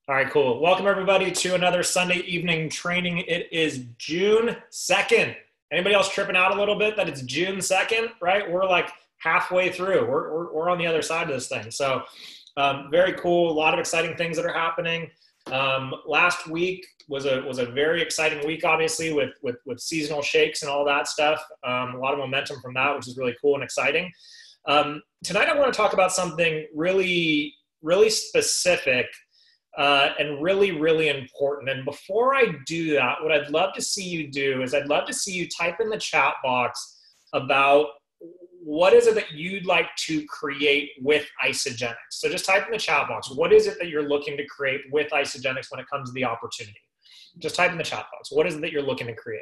All right, cool. Welcome everybody to another Sunday evening training. It is June 2nd. Anybody else tripping out a little bit that it's June 2nd, right? We're like halfway through. We're on the other side of this thing. So very cool. A lot of exciting things that are happening. Last week was a very exciting week, obviously, with seasonal shakes and all that stuff. A lot of momentum from that, which is really cool and exciting. Tonight I want to talk about something really, really specific and really, really important. And before I do that, what I'd love to see you do is I'd love to see you type in the chat box about what is it that you'd like to create with Isagenix. So just type in the chat box, what is it that you're looking to create with Isagenix when it comes to the opportunity? Just type in the chat box, what is it that you're looking to create?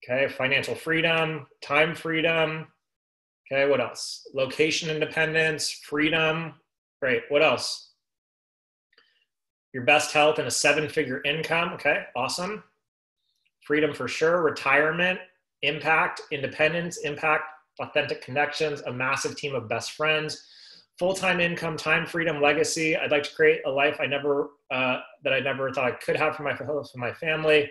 Okay, financial freedom, time freedom. Okay, what else? Location independence, freedom. Great, what else? Your best health and a 7-figure income. Okay, awesome. Freedom for sure. Retirement, impact, independence, impact, authentic connections, a massive team of best friends, full-time income, time freedom, legacy. I'd like to create a life that I never thought I could have for my family.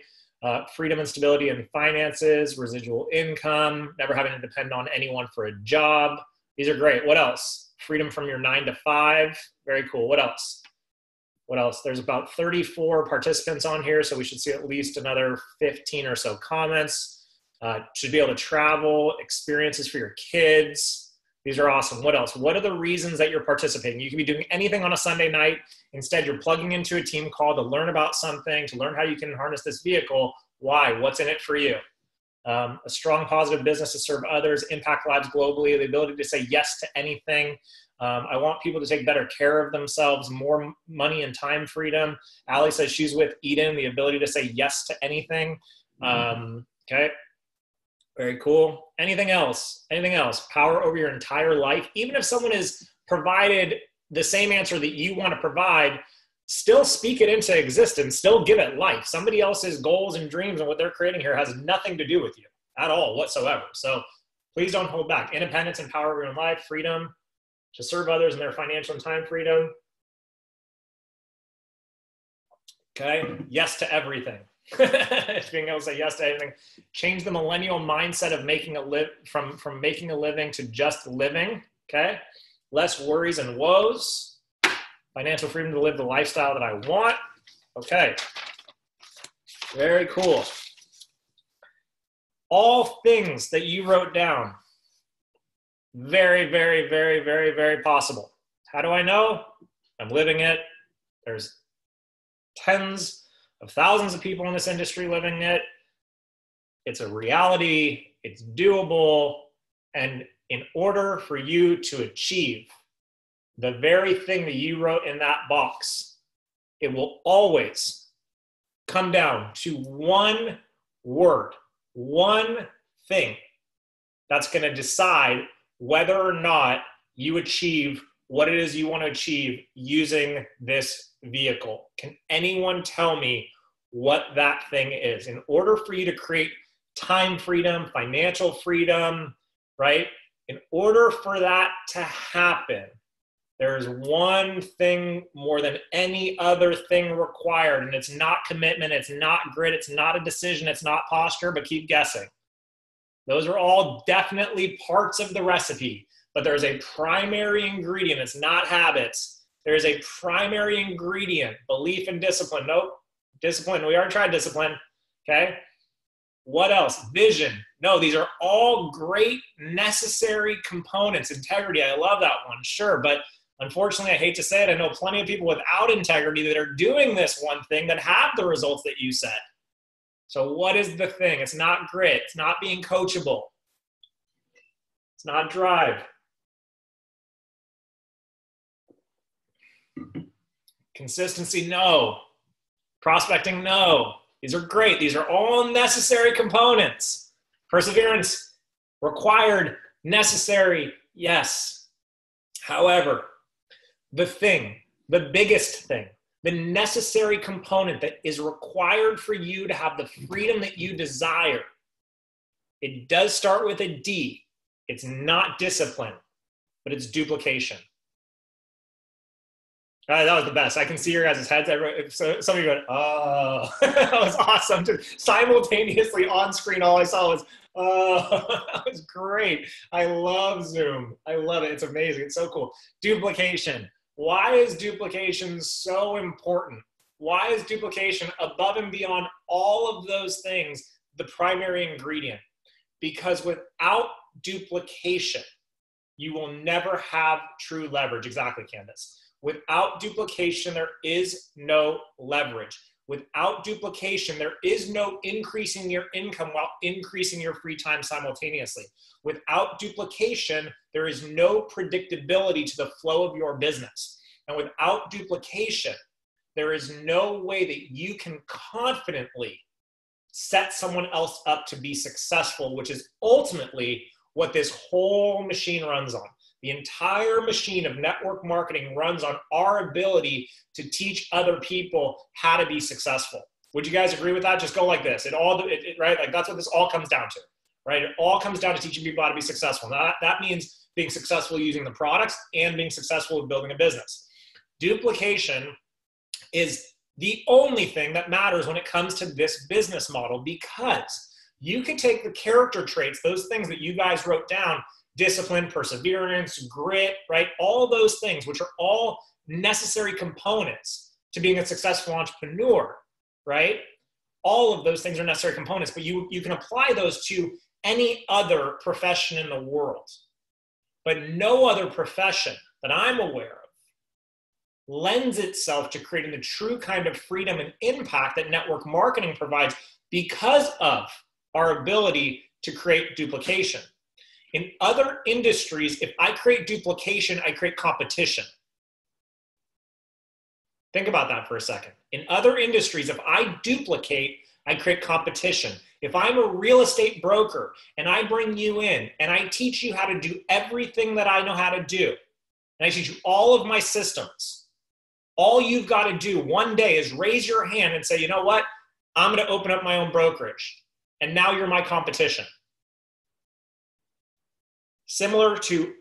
Freedom and stability in finances, residual income, never having to depend on anyone for a job. These are great. What else? Freedom from your 9 to 5. Very cool. What else? What else? There's about 34 participants on here, so we should see at least another 15 or so comments. Should be able to travel, experiences for your kids. These are awesome. What else? What are the reasons that you're participating? You could be doing anything on a Sunday night. Instead, you're plugging into a team call to learn about something, to learn how you can harness this vehicle. Why? What's in it for you? A strong, positive business to serve others, impact lives globally, the ability to say yes to anything. I want people to take better care of themselves, more money and time freedom. Allie says she's with Eden, the ability to say yes to anything. Okay, very cool. Anything else? Anything else? Power over your entire life. Even if someone has provided the same answer that you want to provide, still speak it into existence, still give it life. Somebody else's goals and dreams and what they're creating here has nothing to do with you at all whatsoever. So please don't hold back. Independence and power over your own life, freedom to serve others and their financial and time freedom. Okay, yes to everything. Being able to say yes to everything. Change the millennial mindset of making from making a living to just living. Okay, less worries and woes. Financial freedom to live the lifestyle that I want. Okay, very cool. All things that you wrote down. Very, very, very, very, very possible. How do I know? I'm living it. There's tens of thousands of people in this industry living it. It's a reality. It's doable. And in order for you to achieve the very thing that you wrote in that box, it will always come down to one word, one thing that's going to decide whether or not you achieve what it is you want to achieve using this vehicle. Can anyone tell me what that thing is? In order for you to create time freedom, financial freedom, right? In order for that to happen, there's one thing more than any other thing required, and it's not commitment, it's not grit, it's not a decision, it's not posture, but keep guessing. Those are all definitely parts of the recipe, but there's a primary ingredient. It's not habits. There's a primary ingredient, belief and discipline. Nope, discipline. We already tried discipline, okay? What else? Vision. No, these are all great, necessary components. Integrity, I love that one, sure, but unfortunately, I hate to say it, I know plenty of people without integrity that are doing this one thing that have the results that you said. So what is the thing? It's not grit. It's not being coachable. It's not drive. Consistency, no. Prospecting, no. These are great. These are all necessary components. Perseverance, required, necessary, yes. However, the thing, the biggest thing, the necessary component that is required for you to have the freedom that you desire, it does start with a D. It's not discipline, but it's duplication. That was the best. I can see your guys' heads. So some of you went, oh, that was awesome. Just simultaneously on screen, all I saw was, oh, that was great. I love Zoom. I love it. It's amazing. It's so cool. Duplication. Why is duplication so important? Why is duplication above and beyond all of those things the primary ingredient? Because without duplication, you will never have true leverage. Exactly, Candace. Without duplication, there is no leverage. Without duplication, there is no increasing your income while increasing your free time simultaneously. Without duplication, there is no predictability to the flow of your business. And without duplication, there is no way that you can confidently set someone else up to be successful, which is ultimately what this whole machine runs on. The entire machine of network marketing runs on our ability to teach other people how to be successful. Would you guys agree with that? Just go like this. Right? Like that's what this all comes down to, right? It all comes down to teaching people how to be successful. Now, that means being successful using the products and being successful with building a business. Duplication is the only thing that matters when it comes to this business model, because you could take the character traits, those things that you guys wrote down, discipline, perseverance, grit, right? All those things, which are all necessary components to being a successful entrepreneur, right? All of those things are necessary components, but you can apply those to any other profession in the world. But no other profession that I'm aware of lends itself to creating the true kind of freedom and impact that network marketing provides because of our ability to create duplication. In other industries, if I create duplication, I create competition. Think about that for a second. In other industries, if I duplicate, I create competition. If I'm a real estate broker and I bring you in and I teach you how to do everything that I know how to do, and I teach you all of my systems, all you've got to do one day is raise your hand and say, you know what? I'm going to open up my own brokerage. And now you're my competition. Similar to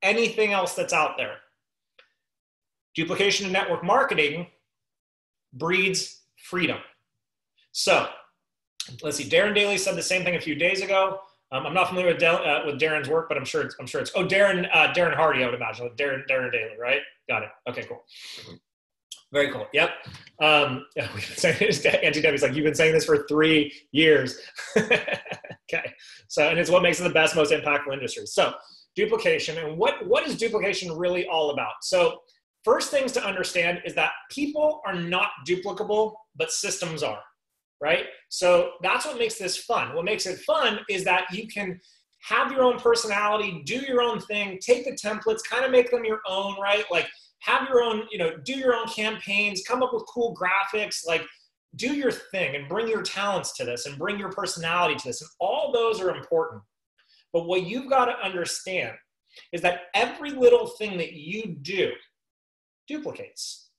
anything else that's out there. Duplication in network marketing breeds freedom. So let's see. Darren Daly said the same thing a few days ago. I'm not familiar with Darren's work, but I'm sure it's Darren Hardy, I would imagine. Darren Daly, right? Got it. Okay, cool. Very cool. Yep. We've been saying this. Auntie Debbie's like, you've been saying this for 3 years. Okay. So, and it's what makes it the best, most impactful industry. So duplication. And what is duplication really all about? So first things to understand is that people are not duplicable, but systems are, right? So that's what makes this fun. What makes it fun is that you can have your own personality, do your own thing, take the templates, kind of make them your own, right? Like, have your own, do your own campaigns, come up with cool graphics, like do your thing and bring your talents to this and bring your personality to this. And all those are important. But what you've got to understand is that every little thing that you do duplicates.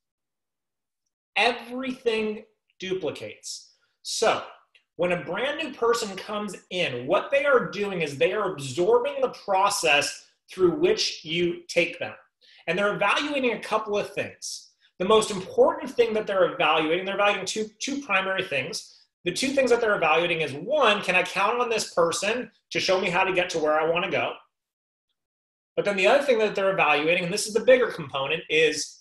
Everything duplicates. So when a brand new person comes in, what they are doing is they are absorbing the process through which you take them. And they're evaluating a couple of things. The most important thing that they're evaluating two primary things. The two things that they're evaluating is, one, can I count on this person to show me how to get to where I want to go? But then the other thing that they're evaluating, and this is the bigger component, is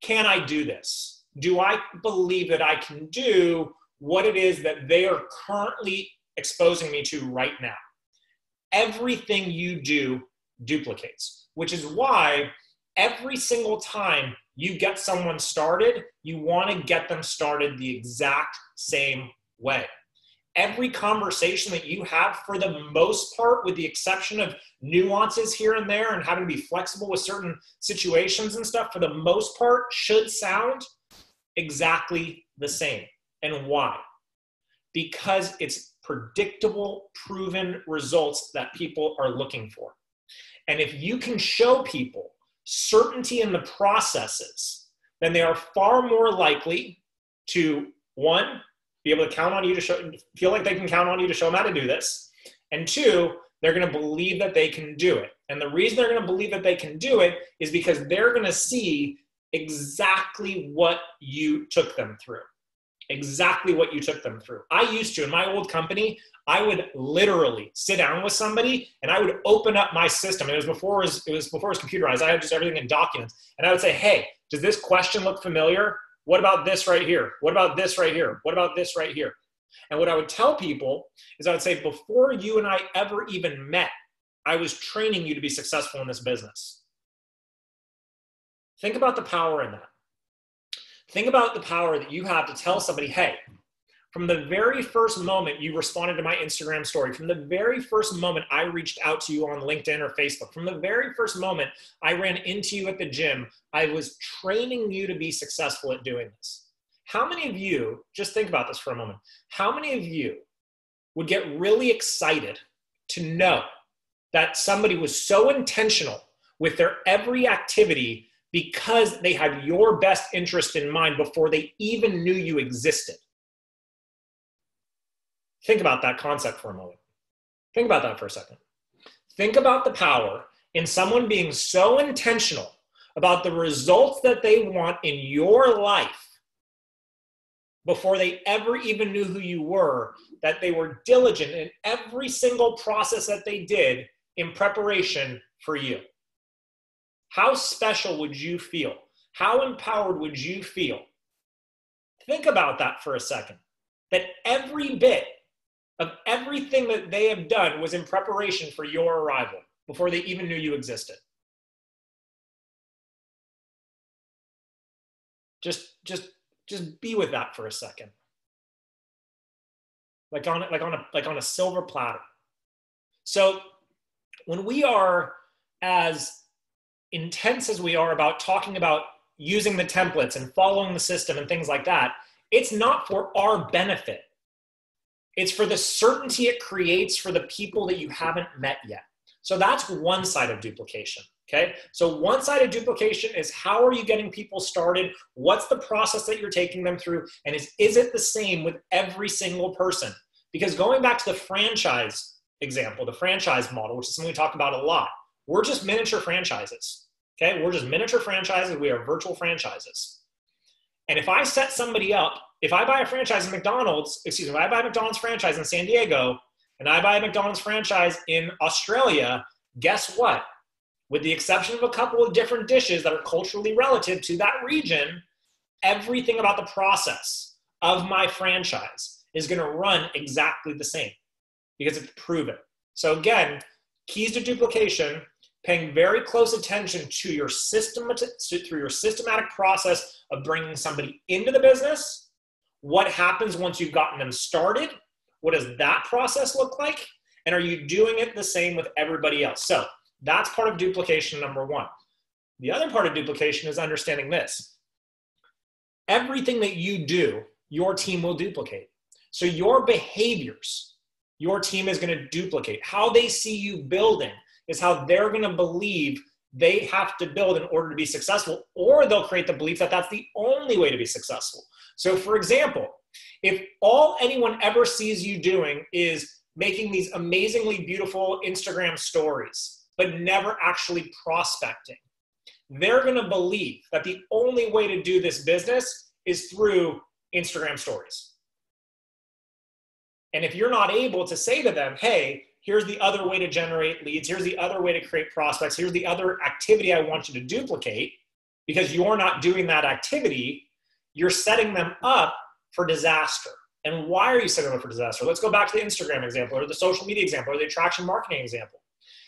can I do this? Do I believe that I can do what it is that they are currently exposing me to right now? Everything you do duplicates, which is why every single time you get someone started, you want to get them started the exact same way. Every conversation that you have, for the most part, with the exception of nuances here and there and having to be flexible with certain situations and stuff, for the most part, should sound exactly the same. And why? Because it's predictable, proven results that people are looking for. And if you can show people certainty in the processes, then they are far more likely to, one, be able to count on you to feel like they can count on you to show them how to do this. And two, they're going to believe that they can do it. And the reason they're going to believe that they can do it is because they're going to see exactly what you took them through. Exactly what you took them through. I used to, in my old company, I would literally sit down with somebody and I would open up my system. It was before it was computerized. I had just everything in documents. And I would say, hey, does this question look familiar? What about this right here? What about this right here? What about this right here? And what I would tell people is I would say, before you and I ever even met, I was training you to be successful in this business. Think about the power in that. Think about the power that you have to tell somebody, hey, from the very first moment you responded to my Instagram story, from the very first moment I reached out to you on LinkedIn or Facebook, from the very first moment I ran into you at the gym, I was training you to be successful at doing this. How many of you, just think about this for a moment, how many of you would get really excited to know that somebody was so intentional with their every activity because they had your best interest in mind before they even knew you existed? Think about that concept for a moment. Think about that for a second. Think about the power in someone being so intentional about the results that they want in your life before they ever even knew who you were, that they were diligent in every single process that they did in preparation for you. How special would you feel? How empowered would you feel? Think about that for a second. That every bit of everything that they have done was in preparation for your arrival before they even knew you existed. Just be with that for a second. Like on a silver platter. So when we are as intense as we are about talking about using the templates and following the system and things like that, it's not for our benefit. It's for the certainty it creates for the people that you haven't met yet. So that's one side of duplication, okay? So one side of duplication is, how are you getting people started? What's the process that you're taking them through? And is it the same with every single person? Because going back to the franchise example, the franchise model, which is something we talk about a lot, we're just miniature franchises, okay? We're just miniature franchises. We are virtual franchises. And if I set somebody up, if I buy a franchise in McDonald's, if I buy a McDonald's franchise in San Diego and I buy a McDonald's franchise in Australia, guess what? With the exception of a couple of different dishes that are culturally relative to that region, everything about the process of my franchise is going to run exactly the same because it's proven. So again, keys to duplication: paying very close attention to your systematic process of bringing somebody into the business. What happens once you've gotten them started? What does that process look like? And are you doing it the same with everybody else? So that's part of duplication number one. The other part of duplication is understanding this. Everything that you do, your team will duplicate. So your behaviors, your team is going to duplicate. How they see you building is how they're going to believe they have to build in order to be successful, or they'll create the belief that that's the only way to be successful. So for example, if all anyone ever sees you doing is making these amazingly beautiful Instagram stories, but never actually prospecting, they're going to believe that the only way to do this business is through Instagram stories. And if you're not able to say to them, hey, here's the other way to generate leads, here's the other way to create prospects, here's the other activity I want you to duplicate, because you're not doing that activity, you're setting them up for disaster. And why are you setting them up for disaster? Let's go back to the Instagram example, or the social media example, or the attraction marketing example.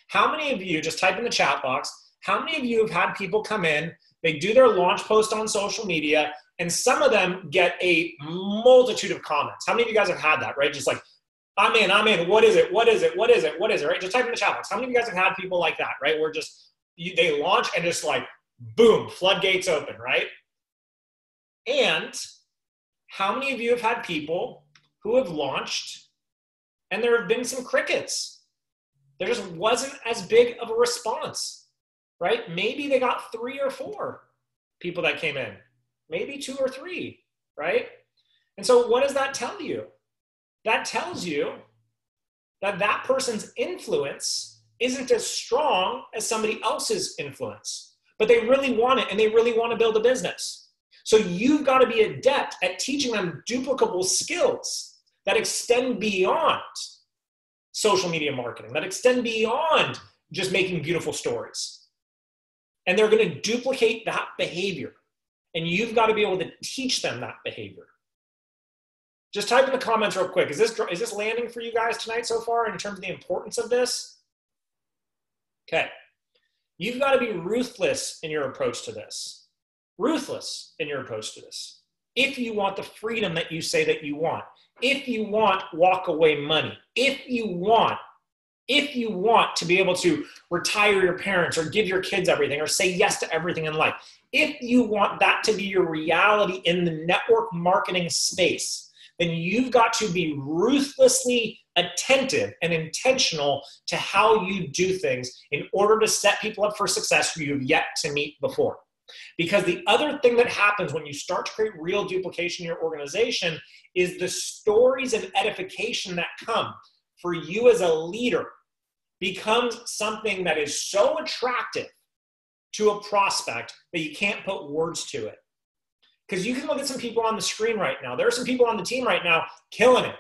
How many of you, just type in the chat box, how many of you have had people come in, they do their launch post on social media, and some of them get a multitude of comments? How many of you guys have had that, right? Just like, I'm in, what is it, right? Just type in the chat box. How many of you guys have had people like that, right? Where just, they launch and just like, boom, floodgates open, right? And how many of you have had people who have launched and there have been some crickets? There just wasn't as big of a response, right? Maybe they got 3 or 4 people that came in, maybe 2 or 3, right? And so what does that tell you? That tells you that that person's influence isn't as strong as somebody else's influence. but they really want it and they really want to build a business. So you've got to be adept at teaching them duplicable skills that extend beyond social media marketing, that extend beyond just making beautiful stories. And they're going to duplicate that behavior. And you've got to be able to teach them that behavior. Just type in the comments real quick. Is this landing for you guys tonight so far in terms of the importance of this? Okay. You've got to be ruthless in your approach to this. Ruthless in your approach to this. If you want the freedom that you say that you want, if you want walk away money, if you want to be able to retire your parents or give your kids everything or say yes to everything in life, if you want that to be your reality in the network marketing space, then you've got to be ruthlessly attentive and intentional to how you do things in order to set people up for success who you've yet to meet before. Because the other thing that happens when you start to create real duplication in your organization is the stories of edification that come for you as a leader becomes something that is so attractive to a prospect that you can't put words to it. Because you can look at some people on the screen right now. There are some people on the team right now killing it.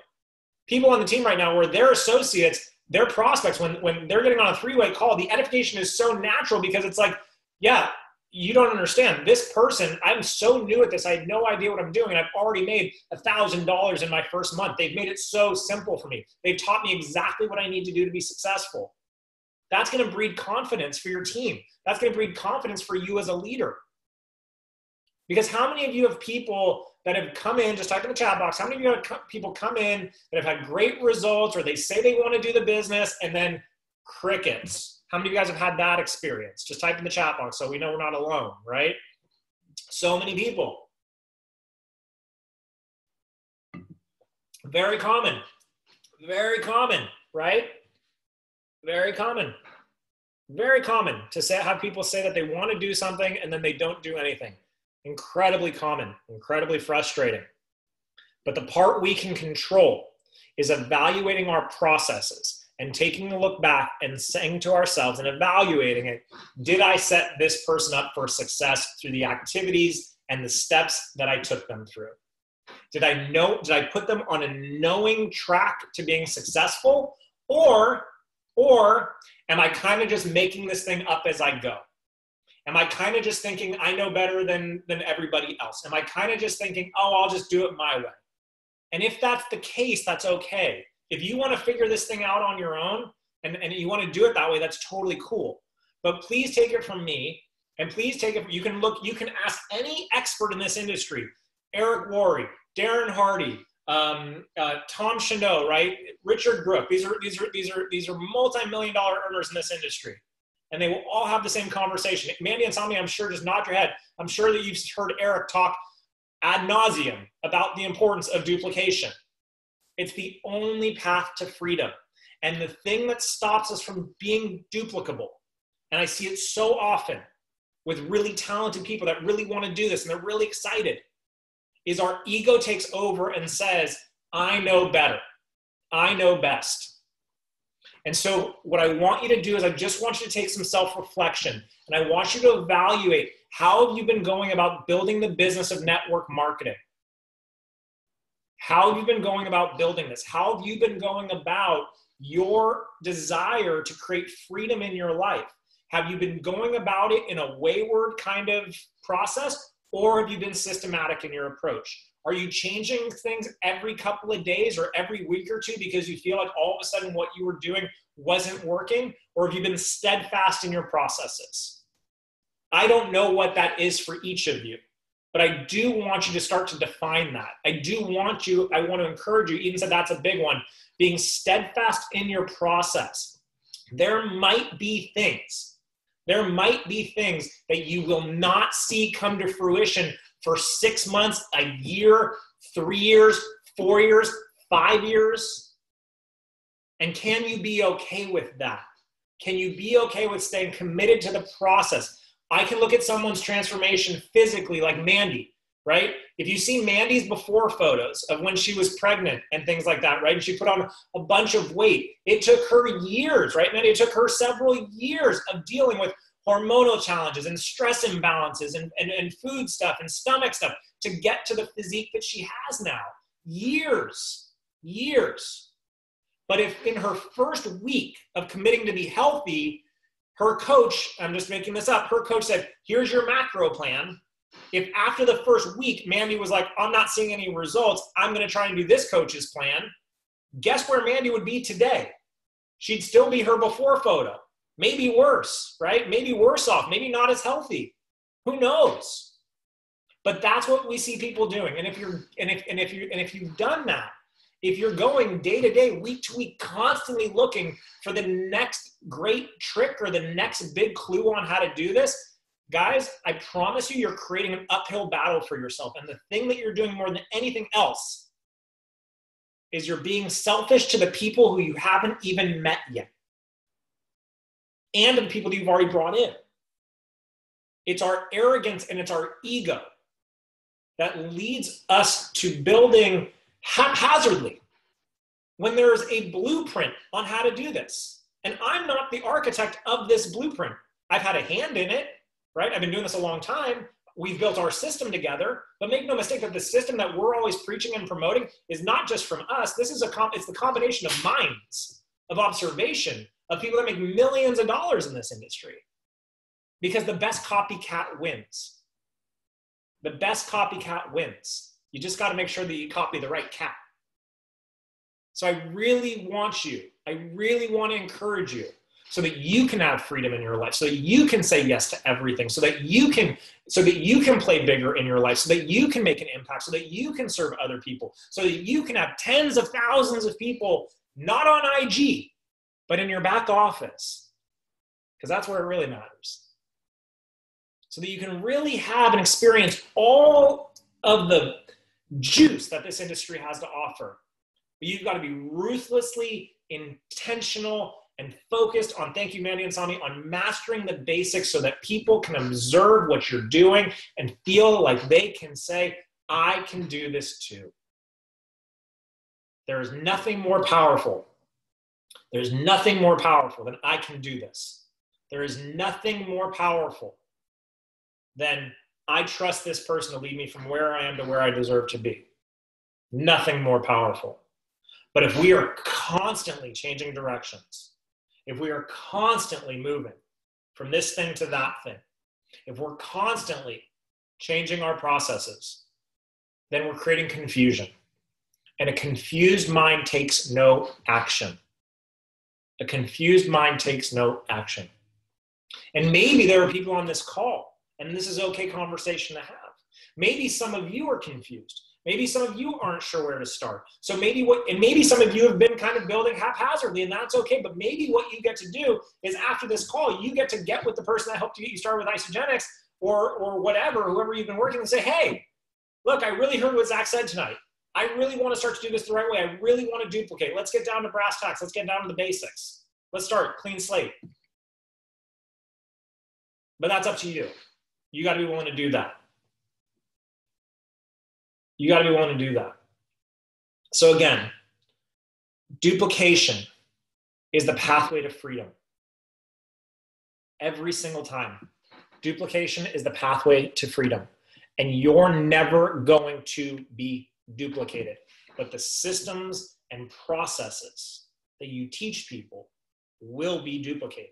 People on the team right now where their associates, their prospects, when they're getting on a three-way call, the edification is so natural because it's like, yeah, you don't understand. This person, I'm so new at this. I had no idea what I'm doing. And I've already made $1,000 in my first month. They've made it so simple for me. They've taught me exactly what I need to do to be successful. That's going to breed confidence for your team. That's going to breed confidence for you as a leader. Because how many of you have people that have come in, just type in the chat box, how many of you have people come in that have had great results or they say they want to do the business and then crickets? How many of you guys have had that experience? Just type in the chat box so we know we're not alone, right? So many people. Very common, right? Very common to have people say that they want to do something and then they don't do anything. Incredibly common, incredibly frustrating. But the part we can control is evaluating our processes and taking a look back and saying to ourselves and evaluating it, did I set this person up for success through the activities and the steps that I took them through? Did I put them on a knowing track to being successful? Or am I kind of just making this thing up as I go? Am I kind of just thinking I know better than everybody else? Am I kind of just thinking, oh, I'll just do it my way? And if that's the case, that's okay. If you want to figure this thing out on your own and you want to do it that way, that's totally cool. But please take it from me, and please take it, you can ask any expert in this industry, Eric Worre, Darren Hardy, Tom Cheneau, right? Richard Brooke. These are multi-million-dollar earners in this industry. And they will all have the same conversation. Mandy and Sami, I'm sure, just nod your head. I'm sure that you've heard Eric talk ad nauseum about the importance of duplication. It's the only path to freedom. And the thing that stops us from being duplicable, and I see it so often with really talented people that really want to do this and they're really excited, is our ego takes over and says, I know better. I know best. And so what I want you to do is I just want you to take some self-reflection and I want you to evaluate how have you been going about building the business of network marketing? How have you been going about building this? How have you been going about your desire to create freedom in your life? Have you been going about it in a wayward kind of process, or have you been systematic in your approach? Are you changing things every couple of days or every week or two because you feel like all of a sudden what you were doing wasn't working? Or have you been steadfast in your processes? I don't know what that is for each of you, but I do want you to start to define that. I want to encourage you, Eden said that's a big one, being steadfast in your process. There might be things that you will not see come to fruition for 6 months, a year, 3 years, 4 years, 5 years. And can you be okay with that? Can you be okay with staying committed to the process? I can look at someone's transformation physically, like Mandy, right? If you see Mandy's before photos of when she was pregnant and things like that, right? And she put on a bunch of weight. It took her years, right, Mandy? It took her several years of dealing with hormonal challenges and stress imbalances and food stuff and stomach stuff to get to the physique that she has now. Years. But if in her first week of committing to be healthy, her coach, I'm just making this up, her coach said, here's your macro plan. If after the first week, Mandy was like, I'm not seeing any results, I'm going to try and do this coach's plan. Guess where Mandy would be today? She'd still be her before photo. Maybe worse, right? Maybe worse off, maybe not as healthy. Who knows? But that's what we see people doing. And if you've done that, if you're going day to day, week to week, constantly looking for the next great trick or the next big clue on how to do this, guys, I promise you, you're creating an uphill battle for yourself. And the thing that you're doing more than anything else is you're being selfish to the people who you haven't even met yet. And the people that you've already brought in. It's our arrogance and it's our ego that leads us to building haphazardly when there's a blueprint on how to do this. And I'm not the architect of this blueprint. I've had a hand in it, right? I've been doing this a long time. We've built our system together, but make no mistake that the system that we're always preaching and promoting is not just from us. This is it's the combination of minds, of observation, of people that make millions of dollars in this industry. Because the best copycat wins. The best copycat wins. You just got to make sure that you copy the right cat. So I really want to encourage you so that you can have freedom in your life, so that you can say yes to everything, so that you can play bigger in your life, so that you can make an impact, so that you can serve other people, so that you can have tens of thousands of people, not on IG, but in your back office, because that's where it really matters. So that you can really have and experience all of the juice that this industry has to offer. But you've got to be ruthlessly intentional and focused on, thank you, Mandy and Sami, on mastering the basics so that people can observe what you're doing and feel like they can say, I can do this too. There is nothing more powerful. There's nothing more powerful than I can do this. There is nothing more powerful than I trust this person to lead me from where I am to where I deserve to be. Nothing more powerful. But if we are constantly changing directions, if we are constantly moving from this thing to that thing, if we're constantly changing our processes, then we're creating confusion. And a confused mind takes no action. A confused mind takes no action. And maybe there are people on this call, and this is okay conversation to have. Maybe some of you are confused. Maybe some of you aren't sure where to start. So maybe some of you have been kind of building haphazardly, and that's okay. But maybe what you get to do is after this call, you get to get with the person that helped you get you started with Isagenix or whatever, whoever you've been working with, and say, hey, look, I really heard what Zach said tonight. I really want to start to do this the right way. I really want to duplicate. Let's get down to brass tacks. Let's get down to the basics. Let's start clean slate. But that's up to you. You got to be willing to do that. You got to be willing to do that. So again, duplication is the pathway to freedom. Every single time. Duplication is the pathway to freedom. And you're never going to be duplicated. But the systems and processes that you teach people will be duplicated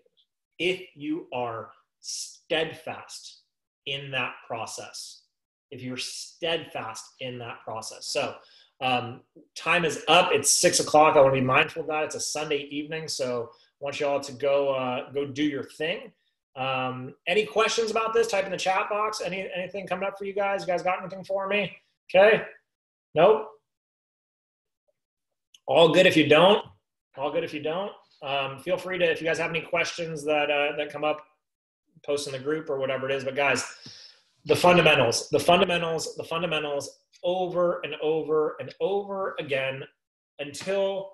if you are steadfast in that process. If you're steadfast in that process. So time is up. It's 6 o'clock. I want to be mindful of that. It's a Sunday evening. So I want you all to go do your thing. Any questions about this? Type in the chat box. Anything coming up for you guys? You guys got anything for me? Okay. Nope. All good if you don't. All good if you don't. Feel free to, if you guys have any questions that come up, post in the group or whatever it is. But guys, the fundamentals over and over and over again until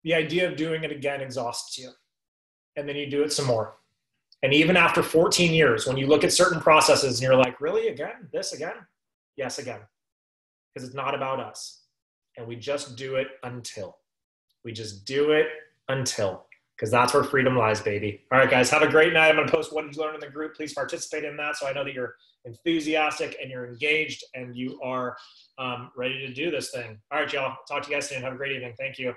the idea of doing it again exhausts you. And then you do it some more. And even after 14 years, when you look at certain processes and you're like, really, again? This again? Yes, again. Because it's not about us. And we just do it until. We just do it until. because that's where freedom lies, baby. All right, guys, have a great night. I'm going to post what did you learn in the group. Please participate in that so I know that you're enthusiastic and you're engaged and you are ready to do this thing. All right, y'all. Talk to you guys soon. Have a great evening. Thank you.